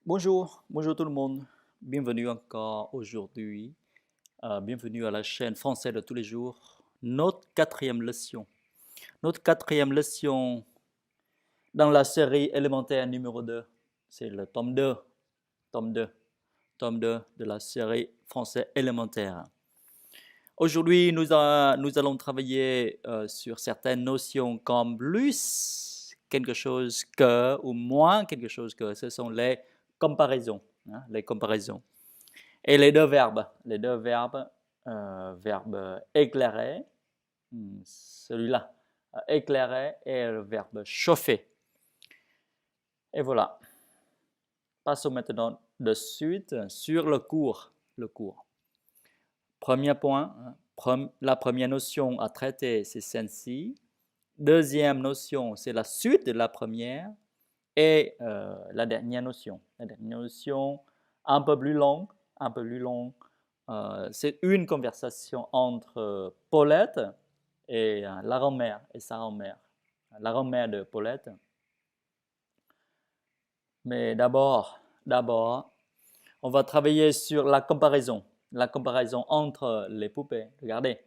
Bonjour tout le monde. Bienvenue encore aujourd'hui. Bienvenue à la chaîne Français de tous les jours. Notre quatrième leçon. Notre quatrième leçon dans la série élémentaire numéro 2. C'est le tome 2. Tome 2. Tome 2 de la série Français élémentaire. Aujourd'hui, nous allons travailler sur certaines notions comme plus quelque chose que ou moins quelque chose que. Ce sont les comparaisons. Les comparaisons. Et les deux verbes, verbe éclairer, celui-là, éclairer et le verbe chauffer. Et voilà. Passons maintenant de suite sur le cours. Premier point, la première notion à traiter, c'est celle-ci. Deuxième notion, c'est la suite de la première. Et la dernière notion, un peu plus longue, c'est une conversation entre Paulette et la grand-mère et sa grand-mère, la grand-mère de Paulette. Mais d'abord, on va travailler sur la comparaison entre les poupées. Regardez,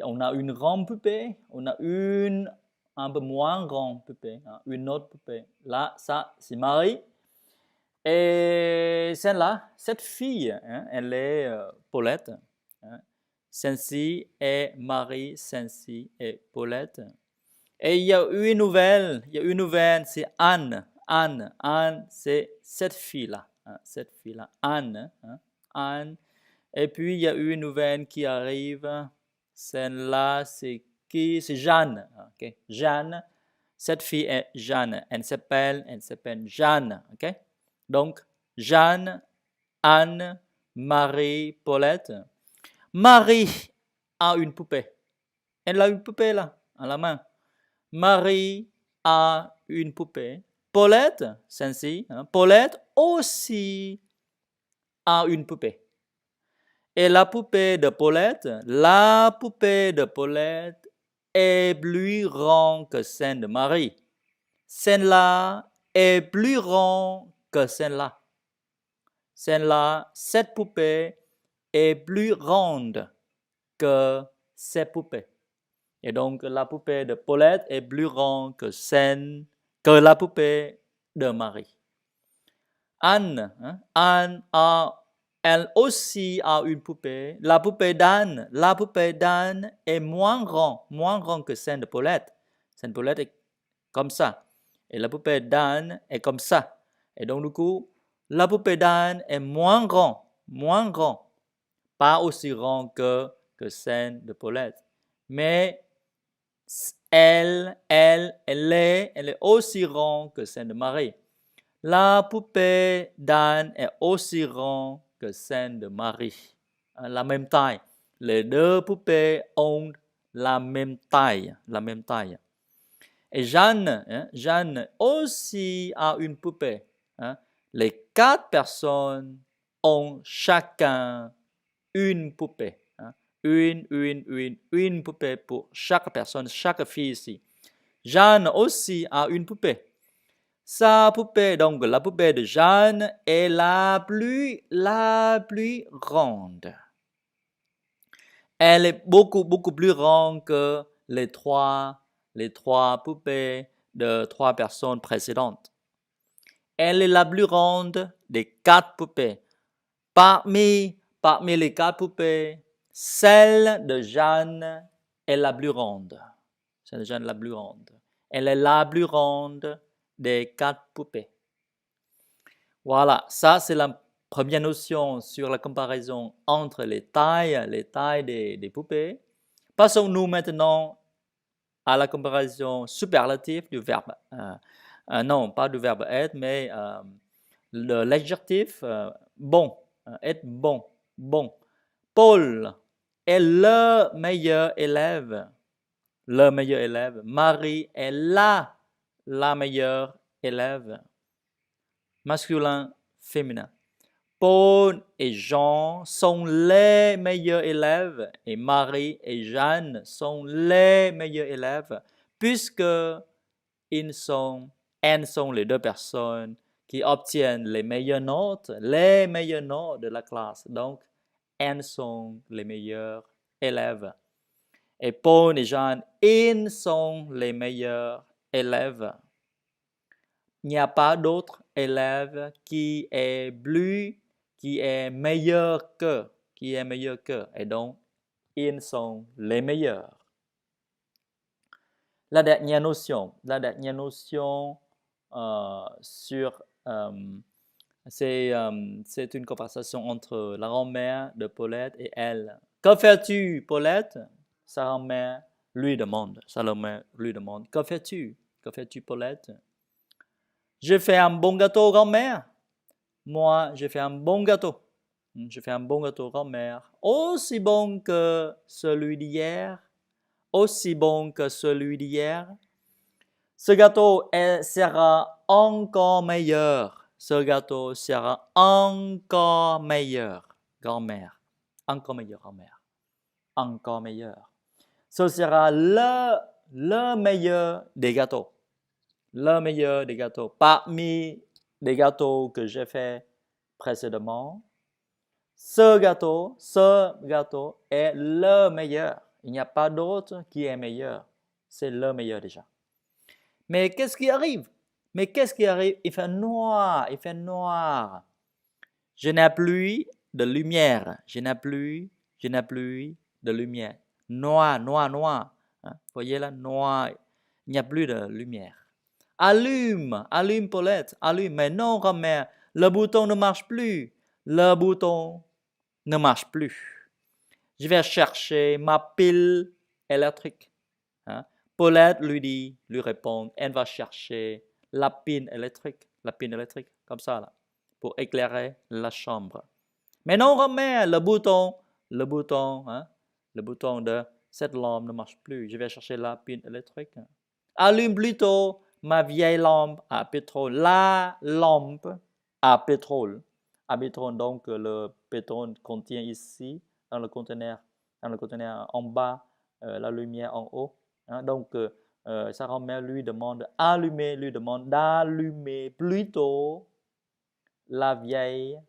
on a une grande poupée, on a une un peu moins grande poupée, une autre poupée. Là, ça, c'est Marie. Et celle-là, cette fille, elle est Paulette. Celle-ci est Marie, celle-ci est Paulette. Et il y a une nouvelle, c'est Anne. Anne, c'est cette fille-là, Anne. Anne. Et puis, il y a une nouvelle qui arrive. Celle-là, c'est qui? C'est Jeanne. Okay? Jeanne. Cette fille est Jeanne. Elle s'appelle Jeanne. Okay? Donc, Jeanne, Anne, Marie, Paulette. Marie a une poupée. Elle a une poupée là, à la main. Marie a une poupée. Paulette, celle-ci, Paulette aussi a une poupée. Et la poupée de Paulette est plus ronde que celle de Marie. Celle-là est plus ronde que celle-là. Celle-là, cette poupée est plus ronde que cette poupée. Et donc, la poupée de Paulette est plus ronde que la poupée de Marie. Anne elle aussi a une poupée. La poupée d'Anne est moins ronde que celle de Paulette. Celle de Paulette est comme ça. Et la poupée d'Anne est comme ça. Et donc, du coup, la poupée d'Anne est moins grande. Pas aussi grande que celle de Paulette. Mais elle est aussi ronde que celle de Marie. La poupée d'Anne est aussi ronde que celle de Marie. La même taille. Les deux poupées ont la même taille. Et Jeanne aussi a une poupée. Les 4 personnes ont chacun une poupée. Une poupée pour chaque personne, chaque fille ici. Jeanne aussi a une poupée. Sa poupée, donc la poupée de Jeanne, est la plus ronde. Elle est beaucoup plus ronde que les trois poupées de 3 personnes précédentes. Elle est la plus ronde des 4 poupées. Parmi les 4 poupées, celle de Jeanne est la plus ronde. Elle est la plus ronde des 4 poupées. Voilà, ça c'est la première notion sur la comparaison entre les tailles des poupées. Passons-nous maintenant à la comparaison superlative du verbe. Non, pas du verbe être, mais l'adjectif bon. Être bon. Paul est le meilleur élève. Marie est la meilleure élève. Masculin, féminin. Paul et Jean sont les meilleurs élèves et Marie et Jeanne sont les meilleurs élèves puisque elles sont les deux personnes qui obtiennent les meilleures notes de la classe. Donc, elles sont les meilleurs élèves. Et Paul et Jean, ils sont les meilleurs élèves. Il n'y a pas d'autre élève qui est meilleur que, Et donc, ils sont les meilleurs. La dernière notion c'est une conversation entre la grand-mère de Paulette et elle. Que fais-tu, Paulette? Sa grand-mère lui demande. Que fais-tu? Que fais-tu, Paulette? Je fais un bon gâteau, grand-mère. Moi, je fais un bon gâteau. Je fais un bon gâteau, grand-mère. Aussi bon que celui d'hier. Aussi bon que celui d'hier. Ce gâteau sera encore meilleur. Ce gâteau sera encore meilleur, grand-mère. Encore meilleur, grand-mère. Encore meilleur. Ce sera le meilleur des gâteaux. Le meilleur des gâteaux. Parmi les gâteaux que j'ai fait précédemment, ce gâteau est le meilleur. Il n'y a pas d'autre qui est meilleur. C'est le meilleur déjà. Mais qu'est-ce qui arrive? Il fait noir. Je n'ai plus de lumière. De lumière. Noir. Hein? Voyez là, noir. Il n'y a plus de lumière. Allume, Paulette, allume. Mais non, grand-mère, le bouton ne marche plus. Je vais chercher ma pile électrique. Hein? Paulette lui répond, elle va chercher la pile électrique, comme ça, là, pour éclairer la chambre. Mais non, grand-mère, le bouton de cette lampe ne marche plus. Je vais chercher la pile électrique. Allume plutôt ma vieille lampe à pétrole. La lampe à pétrole. Donc le pétrole contient ici, dans le conteneur en bas, la lumière en haut. Hein, donc, sa grand-mère lui demande d'allumer plutôt la vieille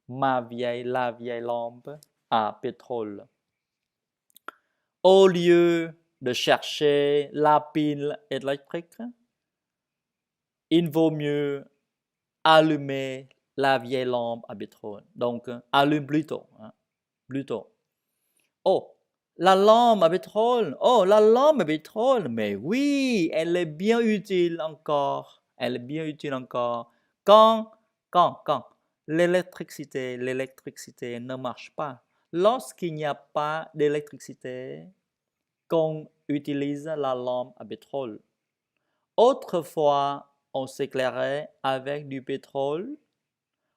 lampe à pétrole. Au lieu de chercher la pile électrique, il vaut mieux allumer la vieille lampe à pétrole. Donc, allume plutôt. Oh, la lampe à pétrole. Mais oui, elle est bien utile encore. Quand l'électricité ne marche pas. Lorsqu'il n'y a pas d'électricité, qu'on utilise la lampe à pétrole. Autrefois, on s'éclairait avec du pétrole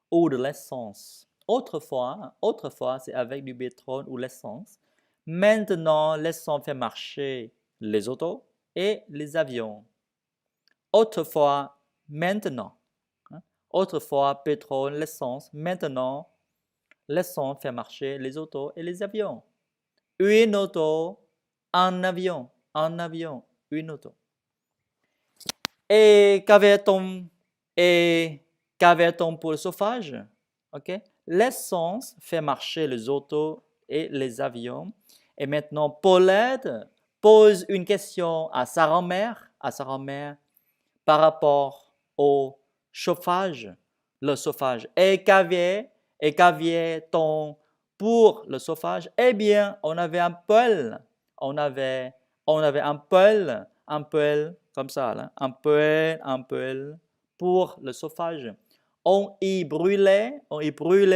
ou de l'essence. Autrefois, c'est avec du pétrole ou l'essence. Maintenant, l'essence fait marcher les autos et les avions. Autrefois, pétrole, l'essence. Maintenant, l'essence fait marcher les autos et les avions. Une auto, un avion, une auto. Et qu'avait-on pour le chauffage? Okay? L'essence fait marcher les autos et les avions. Et maintenant, Paulette pose une question à sa grand-mère par rapport au chauffage, le chauffage. Et qu'avait-on pour le chauffage? Eh bien, on avait un poêle. On avait un poêle comme ça, là. Un poêle pour le chauffage. On y brûlait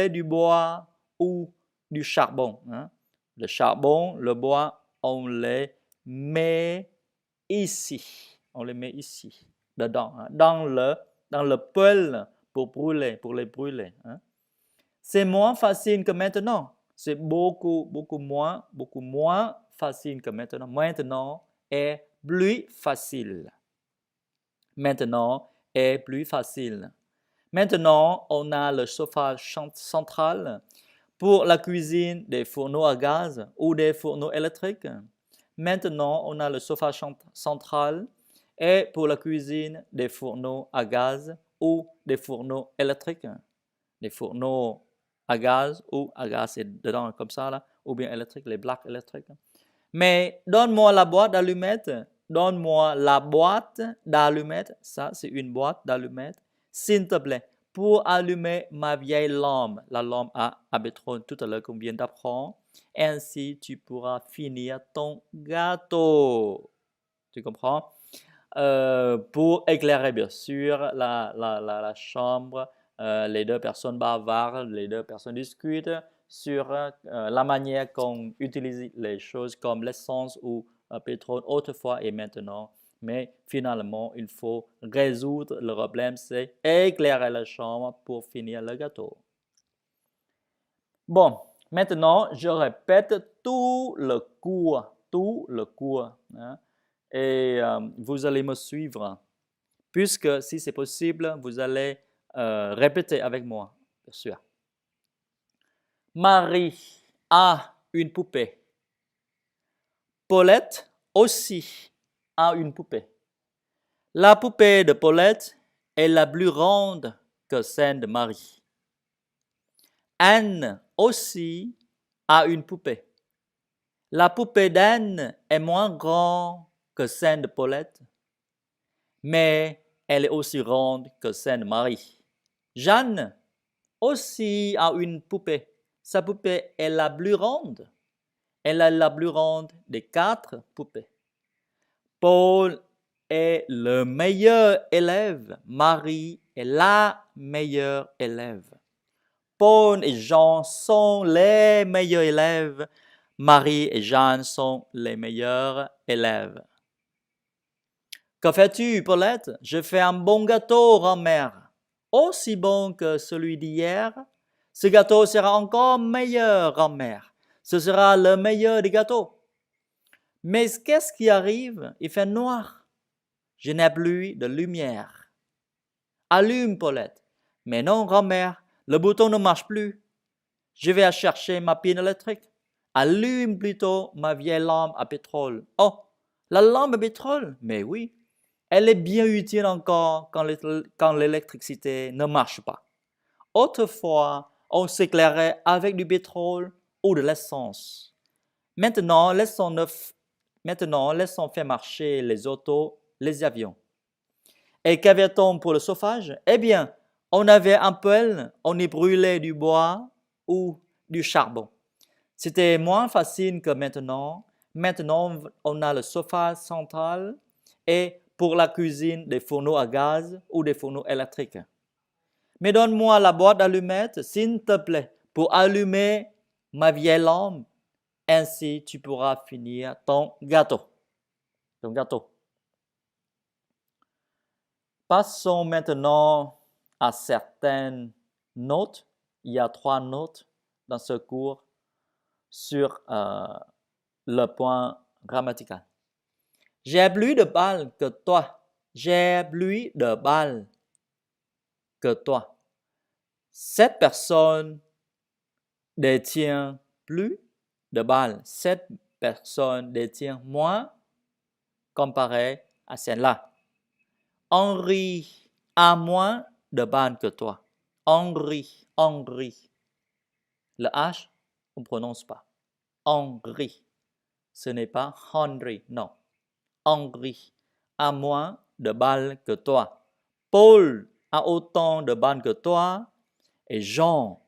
du bois ou du charbon. Hein. Le charbon, le bois, on les met ici. Dedans, hein, dans le poêle pour les brûler. Hein. C'est moins facile que maintenant. C'est beaucoup moins facile que maintenant. Maintenant est plus facile. Maintenant, on a le chauffage central pour la cuisine des fourneaux à gaz ou des fourneaux électriques. Maintenant, on a le chauffage central et pour la cuisine des fourneaux à gaz ou des fourneaux électriques, des fourneaux à gaz ou à gaz c'est dedans comme ça là, ou bien électriques, les plaques électriques. Mais donne-moi la boîte d'allumettes, donne-moi la boîte d'allumettes, ça c'est une boîte d'allumettes, s'il te plaît, pour allumer ma vieille lampe, la lampe à pétrole tout à l'heure qu'on vient d'apprendre, ainsi tu pourras finir ton gâteau. Tu comprends? Pour éclairer bien sûr la chambre, les deux personnes bavardent, les deux personnes discutent sur la manière qu'on utilise les choses comme l'essence ou pétrole autrefois et maintenant. Mais finalement, il faut résoudre le problème, c'est éclairer la chambre pour finir le gâteau. Bon, maintenant, je répète tout le cours, hein, et vous allez me suivre, puisque si c'est possible, vous allez répéter avec moi, bien sûr. Marie a une poupée. Paulette aussi a une poupée. La poupée de Paulette est la plus ronde que celle de Marie. Anne aussi a une poupée. La poupée d'Anne est moins grande que celle de Paulette, mais elle est aussi ronde que celle de Marie. Jeanne aussi a une poupée. Sa poupée est la plus ronde. Elle est la plus ronde des 4 poupées. Paul est le meilleur élève. Marie est la meilleure élève. Paul et Jean sont les meilleurs élèves. Marie et Jeanne sont les meilleurs élèves. Que fais-tu, Paulette? Je fais un bon gâteau, grand-mère. Aussi bon que celui d'hier. Ce gâteau sera encore meilleur, grand-mère. Ce sera le meilleur des gâteaux. Mais qu'est-ce qui arrive? Il fait noir. Je n'ai plus de lumière. Allume, Paulette. Mais non, grand-mère, le bouton ne marche plus. Je vais chercher ma pile électrique. Allume plutôt ma vieille lampe à pétrole. Oh, la lampe à pétrole? Mais oui, elle est bien utile encore quand l'électricité ne marche pas. Autrefois, on s'éclairait avec du pétrole ou de l'essence. Maintenant, laissons faire marcher les autos, les avions. Et qu'avait-on pour le chauffage? Eh bien, on avait un poêle, on y brûlait du bois ou du charbon. C'était moins facile que maintenant. Maintenant, on a le chauffage central et pour la cuisine des fourneaux à gaz ou des fourneaux électriques. Mais donne-moi la boîte d'allumettes, s'il te plaît, pour allumer ma vieille lampe. Ainsi, tu pourras finir ton gâteau. Passons maintenant à certaines notes. Il y a 3 notes dans ce cours sur le point grammatical. J'ai plus de balles que toi. J'ai plus de balles que toi. Cette personne détient plus de balles. Cette personne détient moins comparé à celle-là. Henri a moins de balles que toi. Henri. Le H, on ne prononce pas. Henri. Ce n'est pas Henry, non. Henri a moins de balles que toi. Paul a autant de balles que toi. Et Jean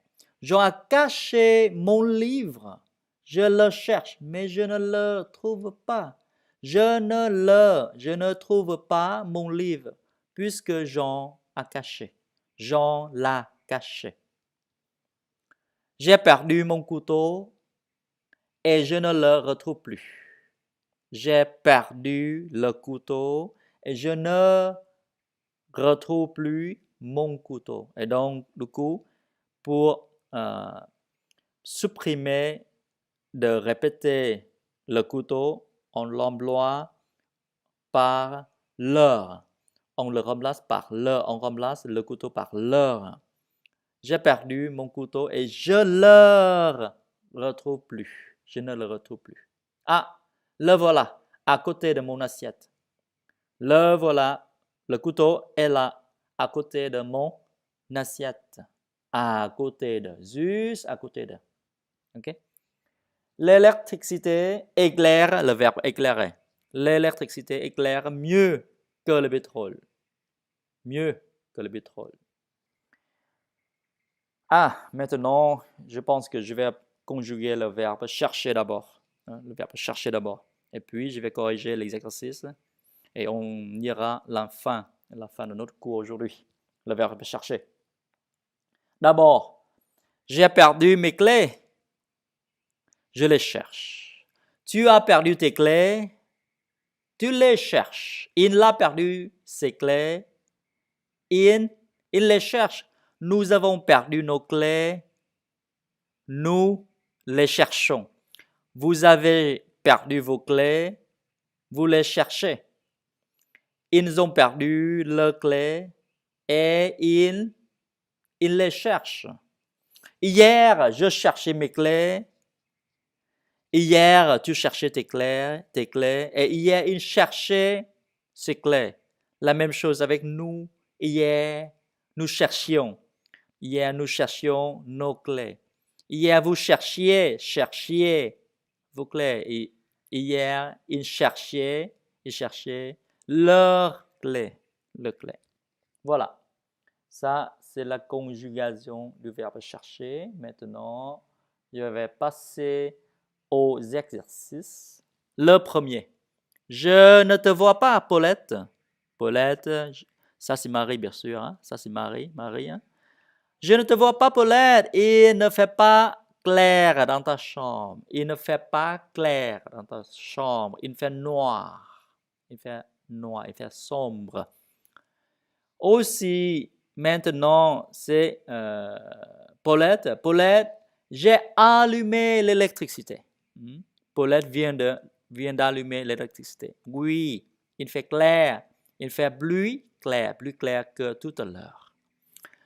a caché mon livre. Je le cherche, mais je ne le trouve pas. Je ne trouve pas mon livre, puisque Jean a caché. Jean l'a caché. J'ai perdu mon couteau et je ne le retrouve plus. J'ai perdu le couteau et je ne retrouve plus mon couteau. Et donc, du coup, pour supprimer de répéter le couteau, on l'emploie par leur. On le remplace par leur. On remplace le couteau par leur. J'ai perdu mon couteau et je ne le retrouve plus. Je ne le retrouve plus. Ah, le voilà, à côté de mon assiette. Le voilà, le couteau est là, à côté de mon assiette. À côté de. Juste à côté de. OK? L'électricité éclaire, le verbe éclairer. L'électricité éclaire mieux que le pétrole. Mieux que le pétrole. Ah, maintenant, je pense que je vais conjuguer le verbe chercher d'abord. Hein, le verbe chercher d'abord. Et puis, je vais corriger les exercices et on ira la fin de notre cours aujourd'hui. Le verbe chercher. D'abord, j'ai perdu mes clés. Je les cherche. Tu as perdu tes clés. Tu les cherches. Il a perdu ses clés. Il les cherche. Nous avons perdu nos clés. Nous les cherchons. Vous avez perdu vos clés. Vous les cherchez. Ils ont perdu leurs clés et ils les cherchent. Hier, je cherchais mes clés. Hier, tu cherchais tes clés. Et hier, il cherchait ses clés. La même chose avec nous. Hier, nous cherchions. Hier, nous cherchions nos clés. Hier, vous cherchiez vos clés. Et hier, ils cherchaient leurs clés. Voilà. Ça, c'est la conjugation du verbe chercher. Maintenant, je vais passer aux exercices. Le premier. Je ne te vois pas, Paulette. Paulette, ça c'est Marie, bien sûr. Hein? Ça c'est Marie. Hein? Je ne te vois pas, Paulette. Il ne fait pas clair dans ta chambre. Il ne fait pas clair dans ta chambre. Il fait noir. Il fait sombre. Aussi, maintenant, c'est Paulette. Paulette, j'ai allumé l'électricité. Paulette vient d'allumer l'électricité. Oui, il fait clair. Il fait plus clair que tout à l'heure.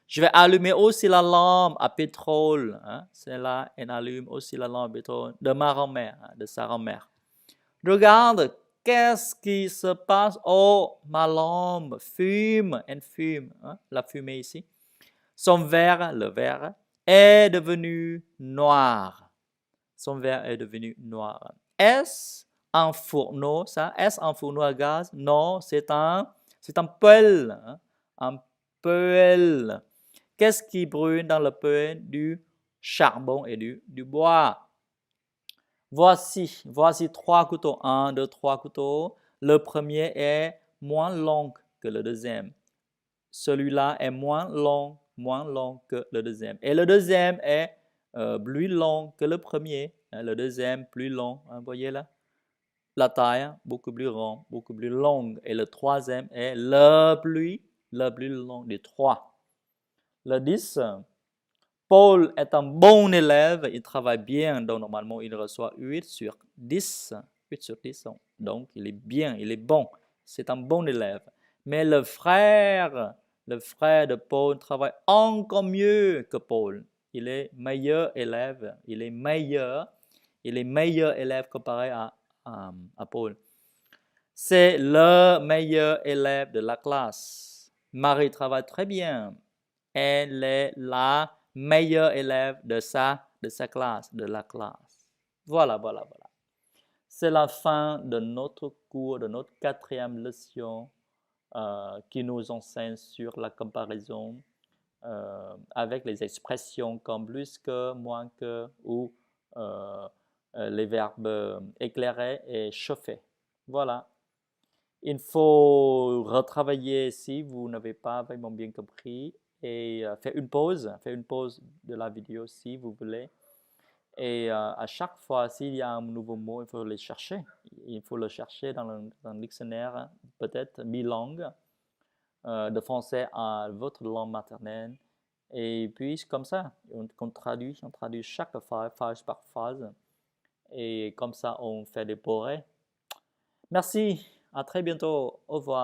Je vais allumer aussi la lampe à pétrole. Hein? C'est là, elle allume aussi la lampe à pétrole de ma grand-mère, de sa grand-mère. Regarde, qu'est-ce qui se passe? Oh, ma lampe fume, elle fume. Hein? La fumée ici. Son verre, le verre, est devenu noir. Son verre est devenu noir. Est-ce un fourneau, ça? Est-ce un fourneau à gaz? Non, c'est un poêle. Hein? Un poêle. Qu'est-ce qui brûle dans le poêle? Du charbon et du bois. Voici 3 couteaux. 1, 2, 3 couteaux. Le premier est moins long que le deuxième. Celui-là est moins long que le deuxième. Et le deuxième est plus long que le premier. Le deuxième plus long. Hein, voyez là? La taille beaucoup plus ronde, beaucoup plus longue. Et le troisième est le plus long des trois. Le 10, Paul est un bon élève, il travaille bien, donc normalement il reçoit 8 sur 10. Donc il est bien, il est bon, c'est un bon élève. Mais le frère de Paul travaille encore mieux que Paul. Il est meilleur élève, il est meilleur élève comparé à Paul. C'est le meilleur élève de la classe. Marie travaille très bien. Elle est la meilleure élève de sa classe, de la classe. Voilà. C'est la fin de notre cours, de notre 4e leçon qui nous enseigne sur la comparaison avec les expressions comme plus que, moins que ou les verbes éclairer et chauffer. Voilà. Il faut retravailler si vous n'avez pas vraiment bien compris et faire une pause de la vidéo si vous voulez. Et à chaque fois, s'il y a un nouveau mot, il faut le chercher. Il faut le chercher dans le dictionnaire, peut-être bilingue, de français à votre langue maternelle. Et puis, comme ça, on traduit chaque phrase par phrase. Et comme ça, on fait des progrès. Merci, à très bientôt, au revoir.